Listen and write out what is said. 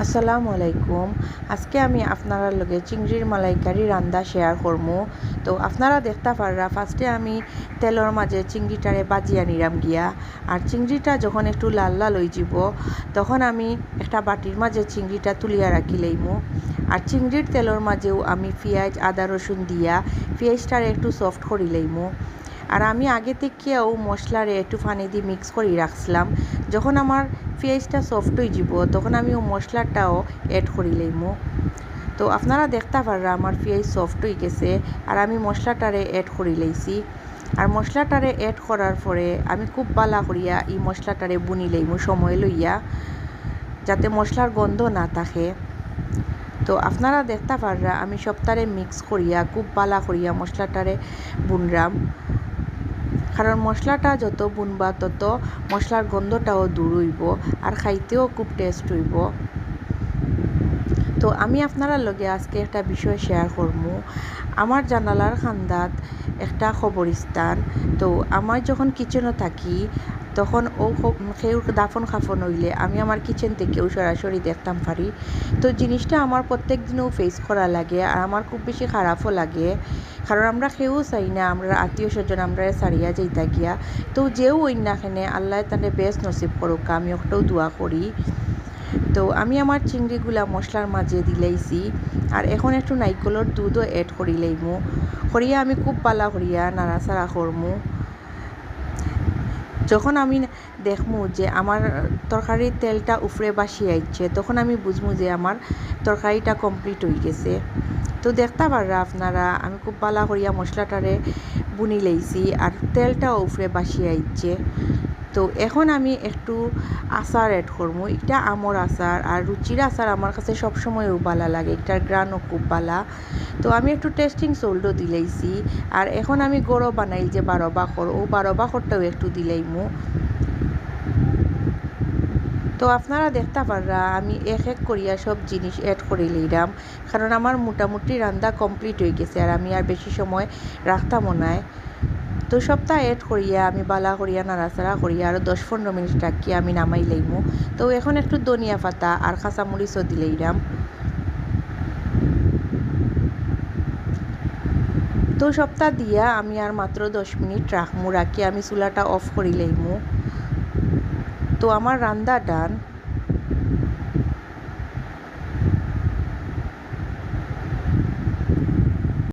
আসসালামু আলাইকুম। আজকে আমি আপনারা লগে চিংড়ির মালাইকারি রান্দা শেয়ার করবো। তো আপনারা দেখতে পাররা ফার্স্টে আমি তেলের মাঝে চিংড়িটারে বাজিয়া নিলাম গিয়া। আর চিংড়িটা যখন একটু লাল লাল হয়ে যাব তখন আমি একটা বাটির মাঝে চিংড়িটা তুলিয়া রাখি লইমু। আর চিংড়ির তেলের মাঝেও আমি পেঁয়াজ আদা রসুন দিয়া পেঁয়াজটারে একটু সফট করি লইমু। আর আমি আগে থেকেও মশলারে একটু পানি দিয়ে মিক্স করে রাখছিলাম। যখন আমার পেঁয়াজটা সফট হয়ে যাব তখন আমি ও মশলাটাও অ্যাড করে লইমু। তো আপনারা দেখতে পাররা আমার পেঁয়াজ সফট হয়ে গেছে আর আমি মশলাটারে অ্যাড করে লইছি। আর মশলাটারে অ্যাড করার পরে আমি খুব ভালো করিয়া এই মশলাটারে বুনি লইমু সময় লইয়া, যাতে মশলার গন্ধ না থাকে। তো আপনারা দেখতে পাররা আমি সবটারে মিক্স করিয়া খুব ভালো করিয়া মশলাটারে বুনরাম। কারণ মশলাটা যত বুনবা তত মশলার গন্ধটাও দূর হইব আর খাইতেও খুব টেস্ট হইব। তো আমি আপনারা লগে আজকে একটা বিষয় শেয়ার করবো। আমার জানালার খান্দাত একটা খবরস্থান। তো আমার যখন কিচেনও থাকি তখন সেই দাফন খাফন হইলে আমি আমার কিচেন থেকেও সরাসরি দেখতাম পারি। তো জিনিসটা আমার প্রত্যেক দিনও ফেস করা লাগে আর আমার খুব বেশি খারাপও লাগে। কারণ আমরা কেউ চাই না আমরা আত্মীয় স্বজন আমরা সারিয়া যাইতা গিয়া। তো যেও ওই নাখানে আল্লাহ তাদের বেস্ট নসিব করুক, আমি ওটাও দোয়া করি। তো আমি আমার চিংড়িগুলা মশলার মাঝে দিলাইছি আর এখন একটু নাইকলের দুধও অ্যাড করি লইমু। করিয়া আমি খুব পালা করিয়া নাড়াচাড়া করমু। যখন আমি দেখমু যে আমার তরকারির তেলটা উফরে বাসি আইছে তখন আমি বুঝমু যে আমার তরকারিটা কমপ্লিট হয়ে গেছে। তো দেখতে পাররা আপনারা আমি খুব পালা করিয়া মশলাটারে বুনি লইছি আর তেলটাও উফরে বাসি আইছে। তো এখন আমি একটু আচার অ্যাড করবো। এটা আমর আচার আর রুচির আচার আমার কাছে সবসময়ও ভালো লাগে, এটার গ্রানও খুব ভালো। তো আমি একটু টেস্টিং সল্টও দিলাইছি। আর এখন আমি গড়ো বানাই যে 12 বাখর, ও 12 বাখরটাও একটু দিলাইমু। তো আপনারা দেখতে পাররা আমি এক এক করিয়া সব জিনিস অ্যাড করে লইলাম, কারণ আমার মোটামুটি রান্না কমপ্লিট হয়ে গেছে আর আমি আর বেশি সময় রাখতামও নাই। তো সবটা অ্যাড করিয়া আমি বালা করিয়া নাড়াচাড়া করিয়া আরও 10-15 মিনিট রাখিয়া আমি নামাই লইমু। তো এখন একটু ধনিয়া পাতা আর কাঁচামরিচও দিলাম। তো সবটা দিয়া আমি আর মাত্র 10 মিনিট রাখমু, রাখি আমি চুলাটা অফ করি লইমু। তো আমার রান্না ডান।